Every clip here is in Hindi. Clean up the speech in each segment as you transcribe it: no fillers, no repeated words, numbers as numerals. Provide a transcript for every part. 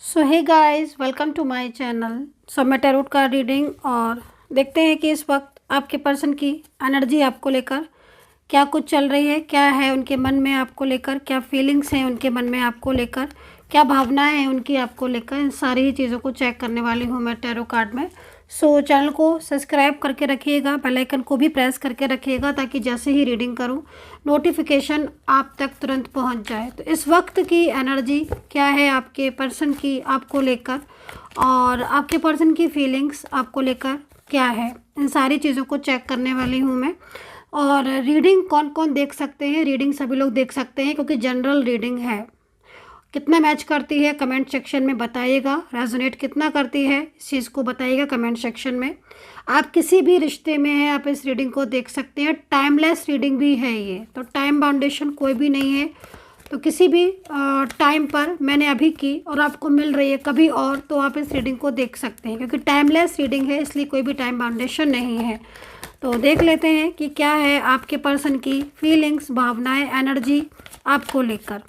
So hey guys, welcome to my channel. So मैं टैरोट कार्ड रीडिंग और देखते हैं कि इस वक्त आपके पर्सन की एनर्जी आपको लेकर क्या कुछ चल रही है, क्या है उनके मन में आपको लेकर, क्या फीलिंग्स हैं उनके मन में आपको लेकर, क्या भावनाएं हैं उनकी आपको लेकर। इन सारी ही चीज़ों को चेक करने वाली हूँ मैं टैरो कार्ड में। सो चैनल को सब्सक्राइब करके रखिएगा, बेल आइकन को भी प्रेस करके रखिएगा ताकि जैसे ही रीडिंग करूँ नोटिफिकेशन आप तक तुरंत पहुँच जाए। तो इस वक्त की एनर्जी क्या है आपके पर्सन की आपको लेकर, और आपके पर्सन की फीलिंग्स आपको लेकर क्या है, इन सारी चीज़ों को चेक करने वाली हूँ मैं। और रीडिंग कौन कौन देख सकते हैं? रीडिंग सभी लोग देख सकते हैं क्योंकि जनरल रीडिंग है। कितना मैच करती है कमेंट सेक्शन में बताइएगा। रेजोनेट कितना करती है इस चीज़ को बताइएगा कमेंट सेक्शन में। आप किसी भी रिश्ते में हैं, आप इस रीडिंग को देख सकते हैं। टाइमलेस रीडिंग भी है ये, तो टाइम बाउंडेशन कोई भी नहीं है। तो किसी भी टाइम पर मैंने अभी की और आपको मिल रही है कभी और, तो आप इस रीडिंग को देख सकते हैं क्योंकि टाइमलेस रीडिंग है, इसलिए कोई भी टाइम बाउंडेशन नहीं है। तो देख लेते हैं कि क्या है आपके पर्सन की फीलिंग्स, भावनाएं, एनर्जी आपको लेकर।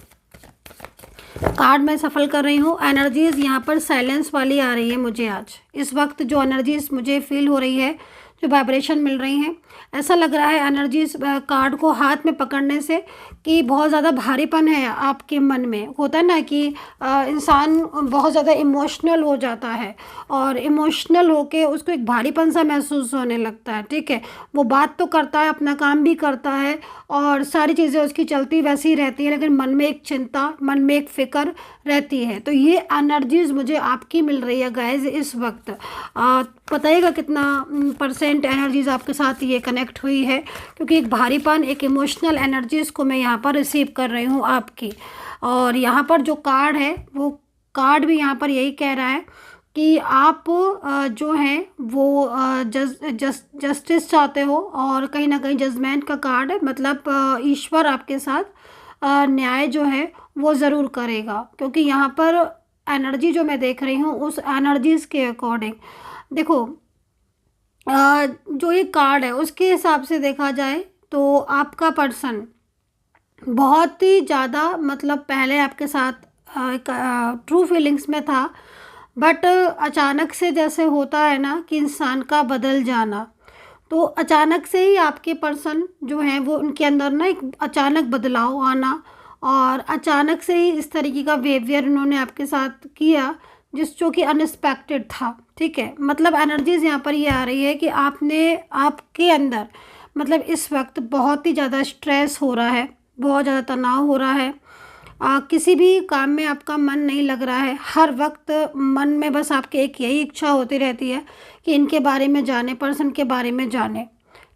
कार्ड मैं सफल कर रही हूँ। एनर्जीज़ यहाँ पर साइलेंस वाली आ रही है मुझे आज। इस वक्त जो एनर्जीज़ मुझे फील हो रही है, जो वाइब्रेशन मिल रही हैं, ऐसा लग रहा है एनर्जीज़ कार्ड को हाथ में पकड़ने से कि बहुत ज़्यादा भारीपन है आपके मन में। होता है ना कि इंसान बहुत ज़्यादा इमोशनल हो जाता है और इमोशनल होके उसको एक भारीपन सा महसूस होने लगता है। ठीक है, वो बात तो करता है, अपना काम भी करता है और सारी चीज़ें उसकी चलती वैसी ही रहती है, लेकिन मन में एक चिंता, मन में एक फ़िक्र रहती है। तो ये एनर्जीज़ मुझे आपकी मिल रही है गाइज इस वक्त। बताइएगा कितना परसेंट एनर्जीज़ आपके साथ ये कनेक्ट हुई है, क्योंकि एक भारीपन, एक इमोशनल एनर्जीज़ को मैं यहाँ पर रिसीव कर रही हूँ आपकी। और यहाँ पर जो कार्ड है वो कार्ड भी यहाँ पर यही कह रहा है कि आप जो हैं वो जस्टिस चाहते हो और कहीं ना कहीं जजमेंट का कार्ड है। मतलब ईश्वर आपके साथ न्याय जो है वो ज़रूर करेगा, क्योंकि यहाँ पर एनर्जी जो मैं देख रही हूँ उस एनर्जीज़ के अकॉर्डिंग देखो, जो ये कार्ड है उसके हिसाब से देखा जाए तो आपका पर्सन बहुत ही ज़्यादा, मतलब पहले आपके साथ एक ट्रू फीलिंग्स में था, बट अचानक से जैसे होता है ना कि इंसान का बदल जाना, तो अचानक से ही आपके पर्सन जो है वो उनके अंदर ना एक अचानक बदलाव आना और अचानक से ही इस तरीके का बिहेवियर उन्होंने आपके साथ किया जो कि अनएक्सपेक्टेड था। ठीक है, मतलब एनर्जीज़ यहाँ पर ये आ रही है कि आपके अंदर मतलब इस वक्त बहुत ही ज़्यादा स्ट्रेस हो रहा है, बहुत ज़्यादा तनाव हो रहा है। किसी भी काम में आपका मन नहीं लग रहा है। हर वक्त मन में बस आपके एक यही इच्छा होती रहती है कि इनके बारे में जाने, पर्सन के बारे में जाने।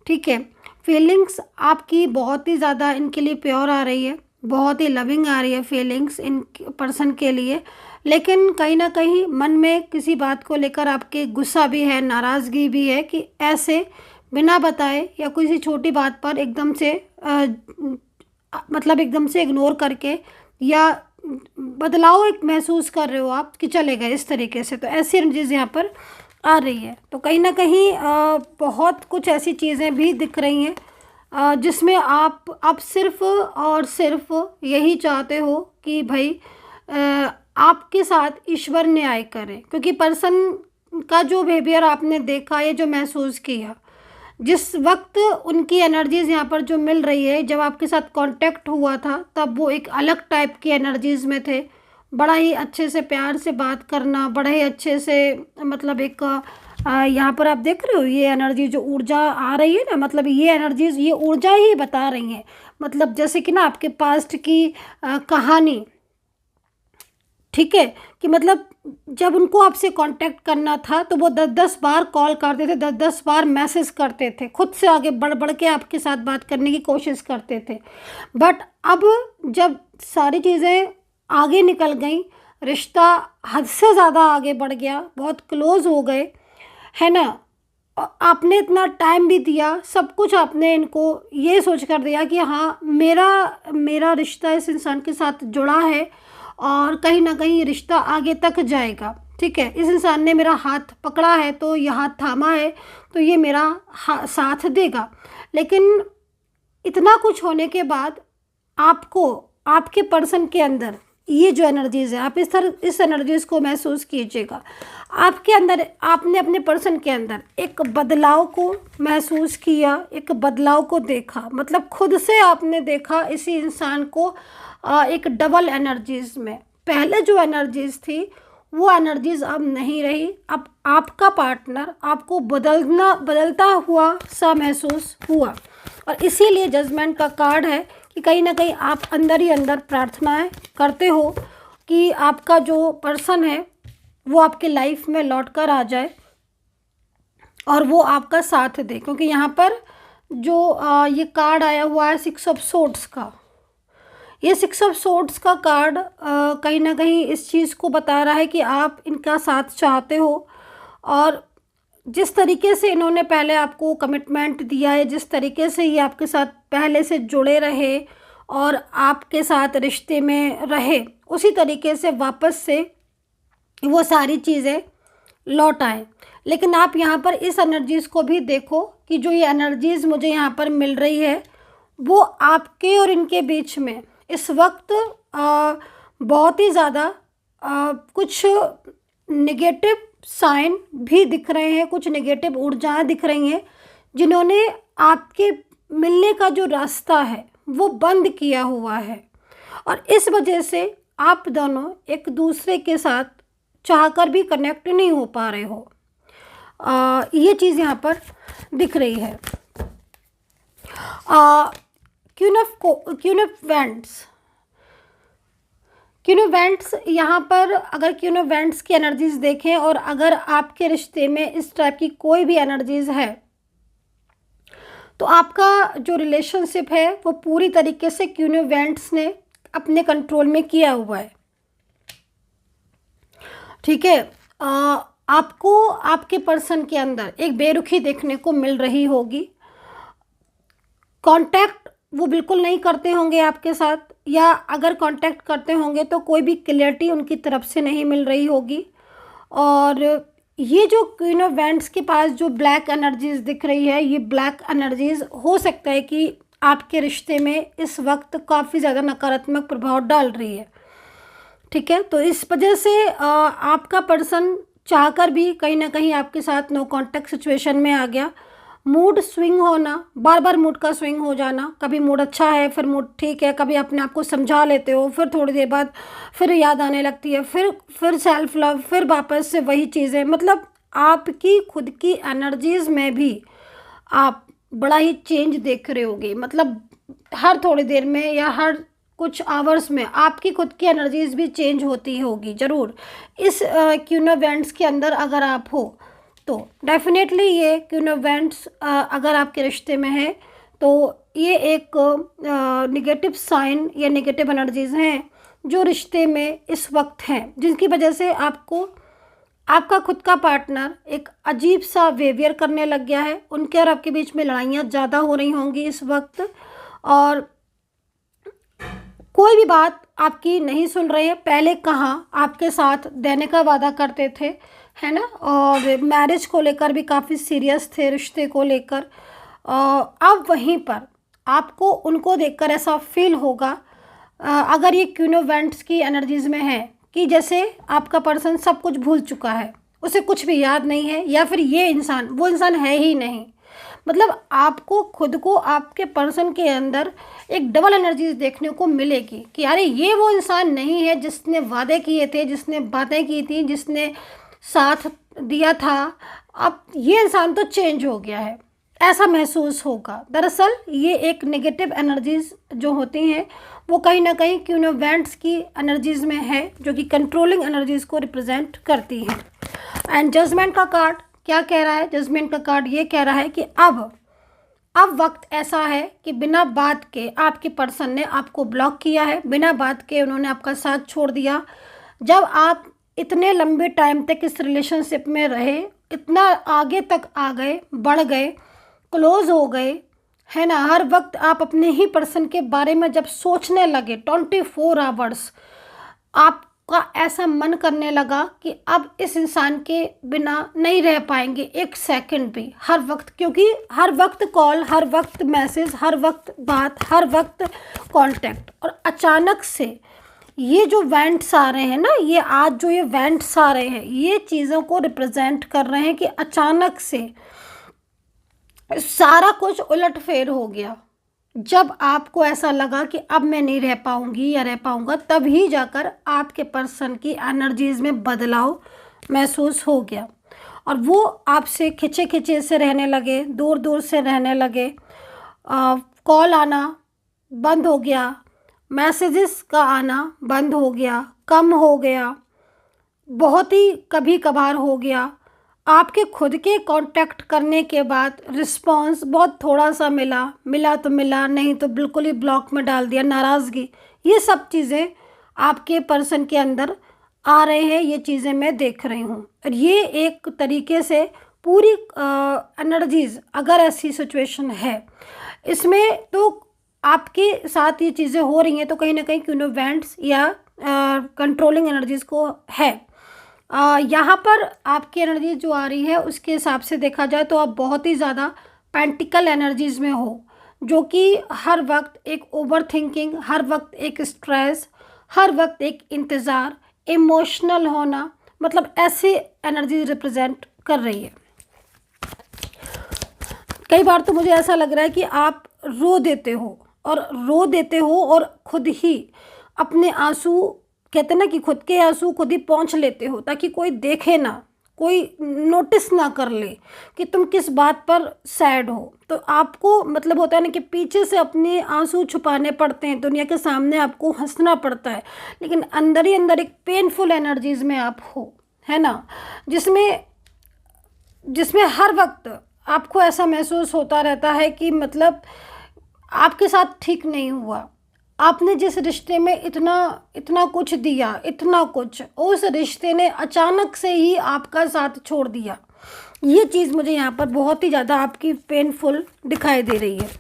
ठीक है, फीलिंग्स आपकी बहुत ही ज़्यादा इनके लिए प्योर आ रही है, बहुत ही लविंग आ रही है फीलिंग्स इन पर्सन के लिए। लेकिन कहीं ना कहीं मन में किसी बात को लेकर आपके गुस्सा भी है, नाराज़गी भी है कि ऐसे बिना बताए या किसी छोटी बात पर एकदम से मतलब एकदम से इग्नोर करके या बदलाव एक महसूस कर रहे हो आप कि चले गए इस तरीके से। तो ऐसी एनर्जीज यहाँ पर आ रही है। तो कहीं ना कहीं बहुत कुछ ऐसी चीज़ें भी दिख रही हैं जिसमें आप सिर्फ और सिर्फ यही चाहते हो कि भाई आपके साथ ईश्वर न्याय करे, क्योंकि पर्सन का जो बिहेवियर आपने देखा, ये जो महसूस किया, जिस वक्त उनकी एनर्जीज़ यहाँ पर जो मिल रही है, जब आपके साथ कांटेक्ट हुआ था तब वो एक अलग टाइप की एनर्जीज़ में थे। बड़ा ही अच्छे से प्यार से बात करना, बड़े ही अच्छे से, मतलब एक यहाँ पर आप देख रहे हो ये एनर्जी जो ऊर्जा आ रही है ना, मतलब ये एनर्जीज़ ये ऊर्जा ही बता रही हैं। मतलब जैसे कि ना आपके पास्ट की कहानी, ठीक है, कि मतलब जब उनको आपसे कांटेक्ट करना था तो वो 10-10 बार कॉल करते थे, 10-10 बार मैसेज करते थे, खुद से आगे बढ़ बढ़ के आपके साथ बात करने की कोशिश करते थे। बट अब जब सारी चीज़ें आगे निकल गई, रिश्ता हद से ज़्यादा आगे बढ़ गया, बहुत क्लोज हो गए, है ना, आपने इतना टाइम भी दिया, सब कुछ आपने इनको ये सोच कर दिया कि हाँ मेरा रिश्ता इस इंसान के साथ जुड़ा है और कहीं ना कहीं रिश्ता आगे तक जाएगा। ठीक है, इस इंसान ने मेरा हाथ पकड़ा है तो ये हाथ थामा है तो ये मेरा साथ देगा। लेकिन इतना कुछ होने के बाद आपको आपके पर्सन के अंदर ये जो एनर्जीज़ है, आप इस एनर्जीज़ को महसूस कीजिएगा। आपके अंदर, आपने अपने पर्सन के अंदर एक बदलाव को महसूस किया, एक बदलाव को देखा, मतलब खुद से आपने देखा इसी इंसान को एक डबल एनर्जीज़ में। पहले जो एनर्जीज़ थी वो एनर्जीज़ अब नहीं रही। अब आपका पार्टनर आपको बदलता हुआ सा महसूस हुआ, और इसीलिए जजमेंट का कार्ड है कि कहीं ना कहीं आप अंदर ही अंदर प्रार्थनाएं करते हो कि आपका जो पर्सन है वो आपके लाइफ में लौट कर आ जाए और वो आपका साथ दे। क्योंकि यहाँ पर जो ये कार्ड आया हुआ है 6 ऑफ सोर्ड्स का, ये 6 ऑफ सोर्ड्स का कार्ड कहीं ना कहीं इस चीज़ को बता रहा है कि आप इनका साथ चाहते हो, और जिस तरीके से इन्होंने पहले आपको कमिटमेंट दिया है, जिस तरीके से ये आपके साथ पहले से जुड़े रहे और आपके साथ रिश्ते में रहे, उसी तरीके से वापस से वो सारी चीज़ें लौट आए। लेकिन आप यहाँ पर इस एनर्जीज़ को भी देखो कि जो ये एनर्जीज़ मुझे यहाँ पर मिल रही है वो आपके और इनके बीच में इस वक्त बहुत ही ज़्यादा कुछ नेगेटिव साइन भी दिख रहे हैं, कुछ नेगेटिव ऊर्जाएं दिख रही हैं जिन्होंने आपके मिलने का जो रास्ता है वो बंद किया हुआ है, और इस वजह से आप दोनों एक दूसरे के साथ चाहकर भी कनेक्ट नहीं हो पा रहे हो। ये चीज़ यहाँ पर दिख रही है। क्वीन ऑफ वेंट्स यहाँ पर, अगर क्वीन ऑफ वेंट्स की एनर्जीज़ देखें और अगर आपके रिश्ते में इस टाइप की कोई भी एनर्जीज़ है तो आपका जो रिलेशनशिप है वो पूरी तरीके से क्वीन ऑफ वेंट्स ने अपने कंट्रोल में किया हुआ है। ठीक है, आपको आपके पर्सन के अंदर एक बेरुखी देखने को मिल रही होगी। कांटेक्ट वो बिल्कुल नहीं करते होंगे आपके साथ, या अगर कांटेक्ट करते होंगे तो कोई भी क्लियरिटी उनकी तरफ से नहीं मिल रही होगी। और ये जो क्वीन ऑफ वेंट्स के पास जो ब्लैक एनर्जीज़ दिख रही है, ये ब्लैक एनर्जीज़ हो सकता है कि आपके रिश्ते में इस वक्त काफ़ी ज़्यादा नकारात्मक प्रभाव डाल रही है। ठीक है, तो इस वजह से आपका पर्सन चाहकर भी कहीं ना कहीं आपके साथ नो कांटेक्ट सिचुएशन में आ गया। मूड स्विंग होना, बार बार मूड का स्विंग हो जाना, कभी मूड अच्छा है फिर मूड ठीक है, कभी अपने आप को समझा लेते हो फिर थोड़ी देर बाद फिर याद आने लगती है, फिर सेल्फ लव, फिर वापस से वही चीज़ें। मतलब आपकी खुद की एनर्जीज़ में भी आप बड़ा ही चेंज देख रहे होगे। मतलब हर थोड़ी देर में या हर कुछ आवर्स में आपकी खुद की एनर्जीज़ भी चेंज होती होगी ज़रूर। इस क्वीन ऑफ वेंट्स के अंदर अगर आप हो तो डेफिनेटली ये क्वीन ऑफ वेंट्स अगर आपके रिश्ते में है तो ये एक नेगेटिव साइन या नेगेटिव एनर्जीज़ हैं जो रिश्ते में इस वक्त हैं, जिनकी वजह से आपको आपका खुद का पार्टनर एक अजीब सा बिहेवियर करने लग गया है। उनके और आपके बीच में लड़ाइयाँ ज़्यादा हो रही होंगी इस वक्त, और कोई भी बात आपकी नहीं सुन रहे हैं। पहले कहाँ आपके साथ देने का वादा करते थे, है ना, और मैरिज को लेकर भी काफ़ी सीरियस थे, रिश्ते को लेकर। अब वहीं पर आपको उनको देखकर ऐसा फील होगा, अगर ये क्वीन ऑफ वेंट्स की एनर्जीज़ में है, कि जैसे आपका पर्सन सब कुछ भूल चुका है, उसे कुछ भी याद नहीं है, या फिर ये इंसान वो इंसान है ही नहीं। मतलब आपको खुद को आपके पर्सन के अंदर एक डबल एनर्जीज देखने को मिलेगी कि अरे ये वो इंसान नहीं है जिसने वादे किए थे, जिसने बातें की थी, जिसने साथ दिया था, अब ये इंसान तो चेंज हो गया है, ऐसा महसूस होगा। दरअसल ये एक नेगेटिव एनर्जीज जो होती हैं वो कहीं ना कहीं क्वीन ऑफ वेंट्स की एनर्जीज में है, जो कि कंट्रोलिंग एनर्जीज को रिप्रेजेंट करती हैं। एंड जजमेंट का कार्ड क्या कह रहा है? जजमेंट का कार्ड ये कह रहा है कि अब वक्त ऐसा है कि बिना बात के आपके पर्सन ने आपको ब्लॉक किया है, बिना बात के उन्होंने आपका साथ छोड़ दिया। जब आप इतने लंबे टाइम तक इस रिलेशनशिप में रहे, इतना आगे तक आ गए, बढ़ गए, क्लोज हो गए, है ना, हर वक्त आप अपने ही पर्सन के बारे में जब सोचने लगे 24 आवर्स, आपका ऐसा मन करने लगा कि अब इस इंसान के बिना नहीं रह पाएंगे एक सेकंड भी, हर वक्त, क्योंकि हर वक्त कॉल, हर वक्त मैसेज, हर वक्त बात, हर वक्त कांटेक्ट। और अचानक से ये जो वेंट्स आ रहे हैं ना, ये आज जो ये वेंट्स आ रहे हैं, ये चीज़ों को रिप्रेजेंट कर रहे हैं कि अचानक से सारा कुछ उलटफेर हो गया। जब आपको ऐसा लगा कि अब मैं नहीं रह पाऊंगी या रह पाऊंगा, तभी जाकर आपके पर्सन की एनर्जीज में बदलाव महसूस हो गया और वो आपसे खिंचे खिंचे से रहने लगे, दूर दूर से रहने लगे। कॉल आना बंद हो गया, मैसेजेस का आना बंद हो गया, कम हो गया, बहुत ही कभी कभार हो गया। आपके खुद के कांटेक्ट करने के बाद रिस्पांस बहुत थोड़ा सा मिला तो मिला, नहीं तो बिल्कुल ही ब्लॉक में डाल दिया, नाराज़गी। ये सब चीज़ें आपके पर्सन के अंदर आ रहे हैं, ये चीज़ें मैं देख रही हूँ। और ये एक तरीके से पूरी एनर्जीज़, अगर ऐसी सिचुएशन है इसमें तो आपके साथ ये चीज़ें हो रही हैं, तो कहीं ना कहीं यूनिवेंट्स या कंट्रोलिंग एनर्जीज़ को है। यहाँ पर आपकी एनर्जी जो आ रही है उसके हिसाब से देखा जाए तो आप बहुत ही ज़्यादा पेंटिकल एनर्जीज़ में हो, जो कि हर वक्त एक ओवर थिंकिंग, हर वक्त एक स्ट्रेस, हर वक्त एक इंतज़ार, इमोशनल होना, मतलब ऐसी एनर्जी रिप्रेजेंट कर रही है। कई बार तो मुझे ऐसा लग रहा है कि आप रो देते हो और खुद ही अपने आंसू, कहते हैं ना कि खुद के आंसू खुद ही पोंछ लेते हो ताकि कोई देखे ना, कोई नोटिस ना कर ले कि तुम किस बात पर सैड हो। तो आपको मतलब होता है ना कि पीछे से अपने आंसू छुपाने पड़ते हैं, दुनिया के सामने आपको हंसना पड़ता है, लेकिन अंदर ही अंदर एक पेनफुल एनर्जीज में आप हो, है ना, जिसमें हर वक्त आपको ऐसा महसूस होता रहता है कि मतलब आपके साथ ठीक नहीं हुआ। आपने जिस रिश्ते में इतना इतना कुछ दिया, इतना कुछ, उस रिश्ते ने अचानक से ही आपका साथ छोड़ दिया। ये चीज़ मुझे यहाँ पर बहुत ही ज़्यादा आपकी पेनफुल दिखाई दे रही है।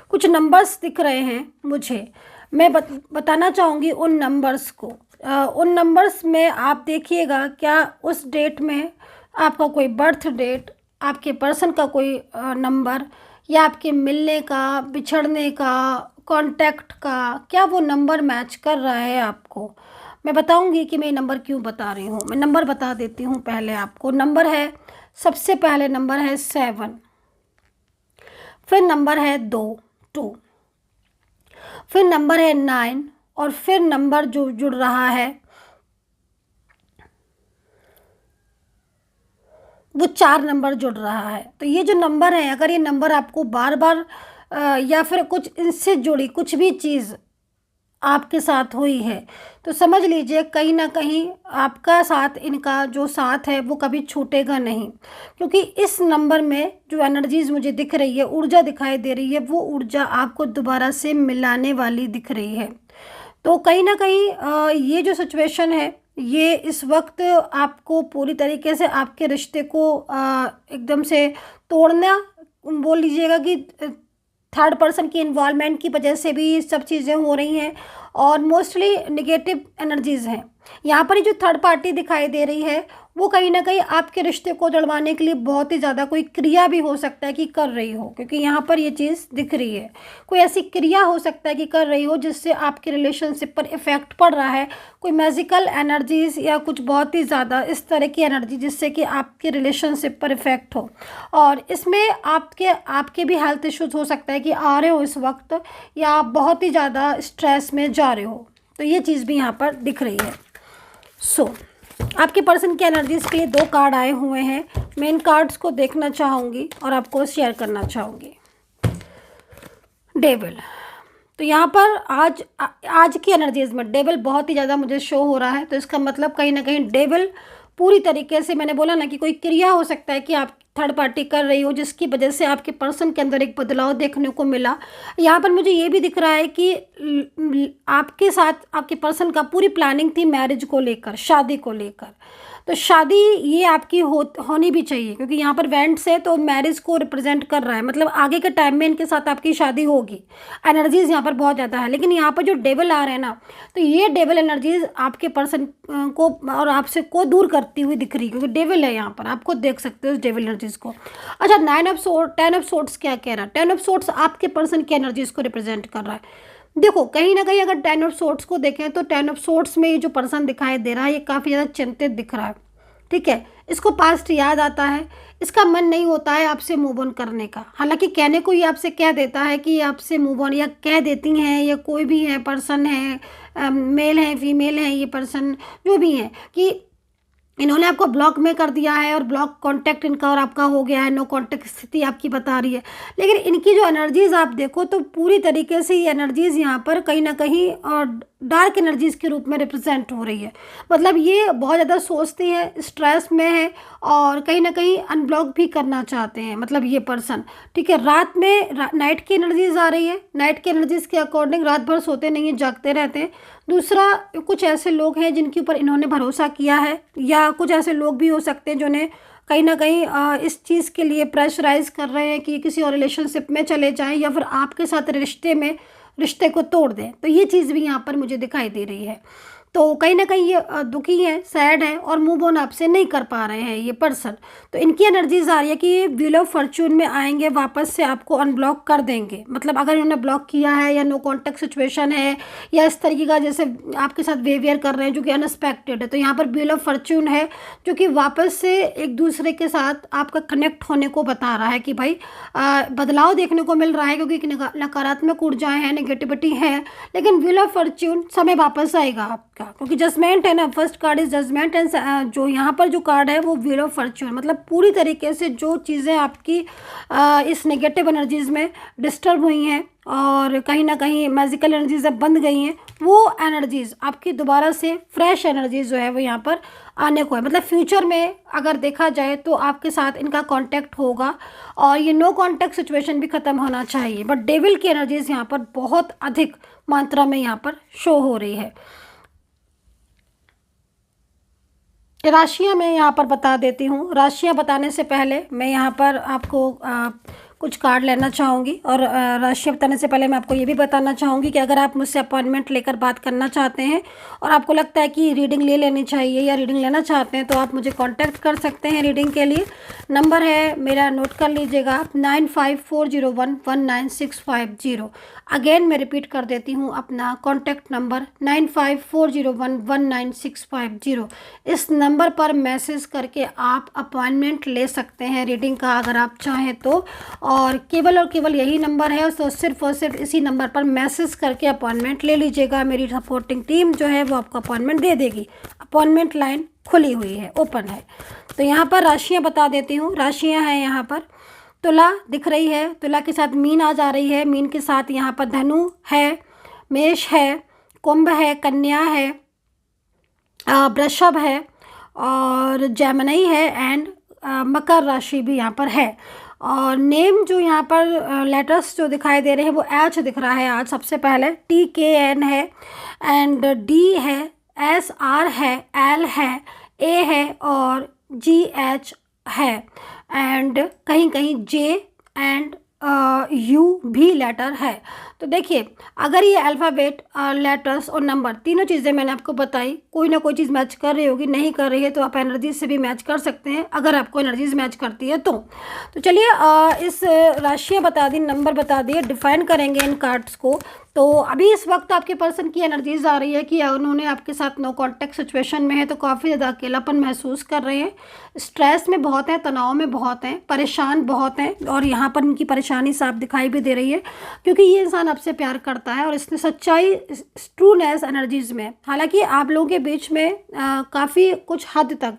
कुछ नंबर्स दिख रहे हैं मुझे, मैं बताना चाहूँगी उन नंबर्स को। उन नंबर्स में आप देखिएगा, क्या उस डेट में आपका कोई बर्थ डेट, आपके पर्सन का कोई नंबर, या आपके मिलने का, बिछड़ने का, कांटेक्ट का, क्या वो नंबर मैच कर रहा है आपको। मैं बताऊंगी कि मैं ये नंबर क्यों बता रही हूँ। मैं नंबर बता देती हूँ पहले आपको। नंबर है, सबसे पहले नंबर है 7, फिर नंबर है 2, फिर नंबर है 9, और फिर नंबर जो जुड़ रहा है वो 4 नंबर जुड़ रहा है। तो ये जो नंबर है, अगर ये नंबर आपको बार बार या फिर कुछ इनसे जुड़ी कुछ भी चीज़ आपके साथ हुई है, तो समझ लीजिए कहीं ना कहीं आपका साथ, इनका जो साथ है वो कभी छूटेगा नहीं, क्योंकि इस नंबर में जो एनर्जीज़ मुझे दिख रही है, ऊर्जा दिखाई दे रही है, वो ऊर्जा आपको दोबारा से मिलाने वाली दिख रही है। तो कहीं ना कहीं ये जो सिचुएशन है, ये इस वक्त आपको पूरी तरीके से आपके रिश्ते को एकदम से तोड़ना, बोल लीजिएगा कि थर्ड पर्सन की इन्वॉल्वमेंट की वजह से भी सब चीज़ें हो रही हैं, और मोस्टली नेगेटिव एनर्जीज़ हैं। यहाँ पर ही जो थर्ड पार्टी दिखाई दे रही है वो कहीं ना कहीं आपके रिश्ते को जड़वाने के लिए बहुत ही ज़्यादा कोई क्रिया भी हो सकता है कि कर रही हो, क्योंकि यहाँ पर ये चीज़ दिख रही है। कोई ऐसी क्रिया हो सकता है कि कर रही हो जिससे आपके रिलेशनशिप पर इफ़ेक्ट पड़ रहा है, कोई मैजिकल एनर्जीज़ या कुछ बहुत ही ज़्यादा इस तरह की एनर्जी जिससे कि आपके रिलेशनशिप पर इफ़ेक्ट हो। और इसमें आपके भी हेल्थ इश्यूज़ हो सकता है कि आ रहे हो इस वक्त, या आप बहुत ही ज़्यादा स्ट्रेस में जा रहे हो। तो ये चीज़ भी यहाँ पर दिख रही है। आपके पर्सन की एनर्जीज के 2 कार्ड आए हुए हैं। मैं इन कार्ड्स को देखना चाहूँगी और आपको शेयर करना चाहूँगी। डेविल, तो यहाँ पर आज की एनर्जीज में डेविल बहुत ही ज़्यादा मुझे शो हो रहा है। तो इसका मतलब कहीं ना कहीं डेविल पूरी तरीके से, मैंने बोला ना कि कोई क्रिया हो सकता है कि आप थर्ड पार्टी कर रही हो, जिसकी वजह से आपके पर्सन के अंदर एक बदलाव देखने को मिला। यहाँ पर मुझे ये भी दिख रहा है कि आपके साथ आपके पर्सन का पूरी प्लानिंग थी मैरिज को लेकर, शादी को लेकर। तो शादी ये आपकी होनी भी चाहिए, क्योंकि यहाँ पर वेंट्स है तो मैरिज को रिप्रेजेंट कर रहा है, मतलब आगे के टाइम में इनके साथ आपकी शादी होगी। एनर्जीज यहाँ पर बहुत ज़्यादा है। लेकिन यहाँ पर जो डेविल आ रहे हैं ना, तो ये डेविल एनर्जीज आपके पर्सन को और आपसे को दूर करती हुई दिख रही है, क्योंकि डेविल है यहाँ पर, आपको देख सकते हो इस डेविल एनर्जीज को। अच्छा, 10 ऑफ सोर्ट्स क्या कह रहा है? 10 ऑफ सोर्ट्स आपके पर्सन की एनर्जीज को रिप्रेजेंट कर रहा है। देखो, कहीं ना कहीं अगर 10 ऑफ सोर्ट्स को देखें तो 10 ऑफ सोर्ट्स में ये जो पर्सन दिखाई दे रहा है, ये काफ़ी ज़्यादा चिंतित दिख रहा है। ठीक है, इसको पास्ट याद आता है, इसका मन नहीं होता है आपसे मूव ऑन करने का। हालांकि कहने को ये आपसे कह देता है कि आपसे मूव ऑन, या कह देती हैं, या कोई भी है पर्सन है, मेल है फीमेल है, ये पर्सन जो भी है, कि इन्होंने आपको ब्लॉक में कर दिया है और ब्लॉक कांटेक्ट इनका और आपका हो गया है, नो कांटेक्ट स्थिति आपकी बता रही है। लेकिन इनकी जो एनर्जीज आप देखो तो पूरी तरीके से ये एनर्जीज यहाँ पर कहीं ना कहीं और डार्क एनर्जीज के रूप में रिप्रेजेंट हो रही है। मतलब ये बहुत ज़्यादा सोचती है, स्ट्रेस में है और कहीं ना कहीं अनब्लॉक भी करना चाहते हैं, मतलब ये पर्सन। ठीक है, रात में नाइट की एनर्जीज आ रही है, नाइट की एनर्जीज के अकॉर्डिंग रात भर सोते नहीं हैं, जागते रहते हैं। दूसरा, कुछ ऐसे लोग हैं जिनके ऊपर इन्होंने भरोसा किया है, या कुछ ऐसे लोग भी हो सकते हैं जिन्हें कहीं ना कहीं इस चीज़ के लिए प्रेशराइज कर रहे हैं कि किसी और रिलेशनशिप में चले जाएं, या फिर आपके साथ रिश्ते को तोड़ दें। तो ये चीज़ भी यहाँ पर मुझे दिखाई दे रही है। तो कहीं ना कहीं ये दुखी है, सैड है और मूव ऑन आपसे नहीं कर पा रहे हैं ये पर्सन। तो इनकी एनर्जीज आ रही है कि ये व्हील ऑफ फॉर्च्यून में आएंगे, वापस से आपको अनब्लॉक कर देंगे। मतलब अगर इन्होंने ब्लॉक किया है या नो कॉन्टेक्ट सिचुएशन है, या इस तरीके का जैसे आपके साथ बिहेवियर कर रहे हैं जो कि अनएक्सपेक्टेड है, तो यहाँ पर व्हील ऑफ फॉर्च्यून है जो कि वापस से एक दूसरे के साथ आपका कनेक्ट होने को बता रहा है कि भाई बदलाव देखने को मिल रहा है, क्योंकि नकारात्मक ऊर्जाएं हैं, नेगेटिविटी है। लेकिन व्हील ऑफ फॉर्च्यून समय वापस आएगा आपका, क्योंकि जजमेंट है ना, first card is judgement and जो यहाँ पर जो कार्ड है वो व्हील ऑफ फॉर्च्यून। मतलब पूरी तरीके से जो चीज़ें आपकी इस नेगेटिव एनर्जीज में डिस्टर्ब हुई हैं और कहीं ना कहीं मैजिकल एनर्जीज अब बंद गई हैं, वो एनर्जीज आपकी दोबारा से फ्रेश एनर्जीज जो है वो यहाँ पर आने को है। मतलब फ्यूचर में अगर देखा जाए तो आपके साथ इनका कांटेक्ट होगा और ये नो कांटेक्ट सिचुएशन भी ख़त्म होना चाहिए। बट डेविल की एनर्जीज यहाँ पर बहुत अधिक मात्रा में यहाँ पर शो हो रही है। राशियाँ मैं यहाँ पर बता देती हूँ। राशियाँ बताने से पहले मैं यहाँ पर आपको कुछ कार्ड लेना चाहूँगी, और राशियाँ बताने से पहले मैं आपको ये भी बताना चाहूँगी कि अगर आप मुझसे अपॉइंटमेंट लेकर बात करना चाहते हैं और आपको लगता है कि रीडिंग ले लेनी चाहिए या रीडिंग लेना चाहते हैं, तो आप मुझे कांटेक्ट कर सकते हैं रीडिंग के लिए। नंबर है मेरा, नोट कर लीजिएगा, 9540119650। अगेन मैं रिपीट कर देती हूँ अपना कॉन्टैक्ट नंबर 9540119650। इस नंबर पर मैसेज करके आप अपॉइंटमेंट ले सकते हैं रीडिंग का अगर आप चाहें तो। और केवल यही नंबर है, तो सिर्फ और सिर्फ इसी नंबर पर मैसेज करके अपॉइंटमेंट ले लीजिएगा। मेरी सपोर्टिंग टीम जो है वो आपको अपॉइंटमेंट दे देगी। अपॉइंटमेंट लाइन खुली हुई है, ओपन है। तो यहाँ पर राशियाँ बता देती हूँ। राशियाँ हैं यहाँ पर, तुला दिख रही है, तुला के साथ मीन आ जा रही है, मीन के साथ यहाँ पर धनु है, मेष है, कुंभ है, कन्या है, वृषभ है और जेमिनी है एंड मकर राशि भी यहाँ पर है। और नेम जो यहाँ पर लेटर्स जो दिखाई दे रहे हैं वो एच दिख रहा है। आज सबसे पहले TKN है एंड D है, SR है, L है, A है और GH है एंड कहीं कहीं J एंड U भी लेटर है। तो देखिए, अगर ये अल्फ़ाबेट, लेटर्स और नंबर तीनों चीज़ें मैंने आपको बताई, कोई ना कोई चीज़ मैच कर रही होगी, नहीं कर रही है तो आप एनर्जीज से भी मैच कर सकते हैं, अगर आपको एनर्जीज मैच करती है तो चलिए इस राशियाँ बता दी, नंबर बता दिए, डिफाइन करेंगे इन कार्ड्स को। तो अभी इस वक्त आपके पर्सन की एनर्जीज आ रही है कि उन्होंने आपके साथ नो कॉन्टेक्ट सिचुएशन में है, तो काफ़ी ज़्यादा अकेलापन महसूस कर रहे हैं, स्ट्रेस में बहुत है, तनाव में बहुत हैं, परेशान बहुत हैं। और यहाँ पर इनकी परेशानी साफ दिखाई भी दे रही है, क्योंकि ये इंसान आपसे प्यार करता है और इसने सच्चाई, ट्रूनेस एनर्जीज में। हालांकि आप लोगों के बीच में काफ़ी कुछ हद तक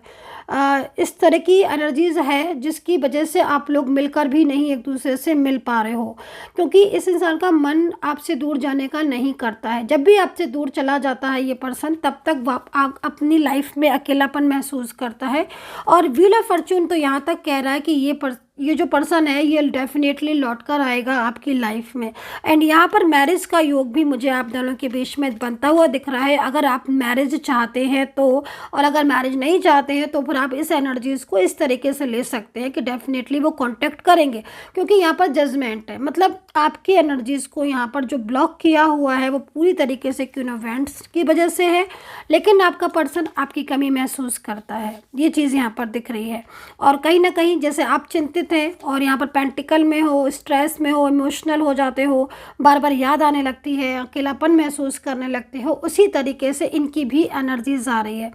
इस तरह की एनर्जीज है जिसकी वजह से आप लोग मिलकर भी नहीं एक दूसरे से मिल पा रहे हो, क्योंकि इस इंसान का मन आपसे दूर जाने का नहीं करता है। जब भी आपसे दूर चला जाता है ये पर्सन, तब तक अपनी लाइफ में अकेलापन महसूस करता है। और व्हील ऑफ फॉर्च्यून तो यहाँ तक कह रहा है कि ये ये जो पर्सन है ये डेफिनेटली लौट कर आएगा आपकी लाइफ में। एंड यहाँ पर मैरिज का योग भी मुझे आप दोनों के बीच में बनता हुआ दिख रहा है। अगर आप मैरिज चाहते हैं तो, और अगर मैरिज नहीं चाहते हैं तो फिर आप इस एनर्जीज़ को इस तरीके से ले सकते हैं कि डेफिनेटली वो कॉन्टेक्ट करेंगे, क्योंकि यहाँ पर जजमेंट है। मतलब आपकी एनर्जीज़ को यहाँ पर जो ब्लॉक किया हुआ है वो पूरी तरीके से क्यों इवेंट्स की वजह से है, लेकिन आपका पर्सन आपकी कमी महसूस करता है, ये चीज़ यहाँ पर दिख रही है। और कहीं ना कहीं जैसे आप चिंतित हैं और यहाँ पर पेंटिकल में हो, स्ट्रेस में हो, इमोशनल हो जाते हो, बार बार याद आने लगती है, अकेलापन महसूस करने लगते हो, उसी तरीके से इनकी भी एनर्जीज आ रही है।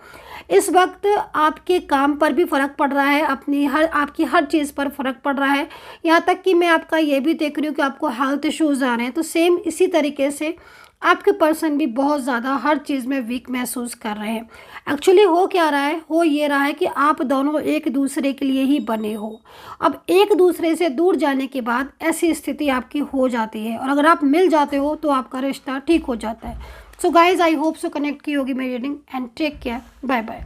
इस वक्त आपके काम पर भी फ़र्क पड़ रहा है, आपकी हर चीज़ पर फ़र्क पड़ रहा है। यहाँ तक कि मैं आपका ये भी देख रही हूँ कि आपको हेल्थ इश्यूज़ आ रहे हैं, तो सेम इसी तरीके से आपके पर्सन भी बहुत ज़्यादा हर चीज़ में वीक महसूस कर रहे हैं। एक्चुअली हो क्या रहा है, हो ये रहा है कि आप दोनों एक दूसरे के लिए ही बने हो। अब एक दूसरे से दूर जाने के बाद ऐसी स्थिति आपकी हो जाती है, और अगर आप मिल जाते हो तो आपका रिश्ता ठीक हो जाता है। So guys, I hope so connect की होगी मेरी reading, and take care, bye bye.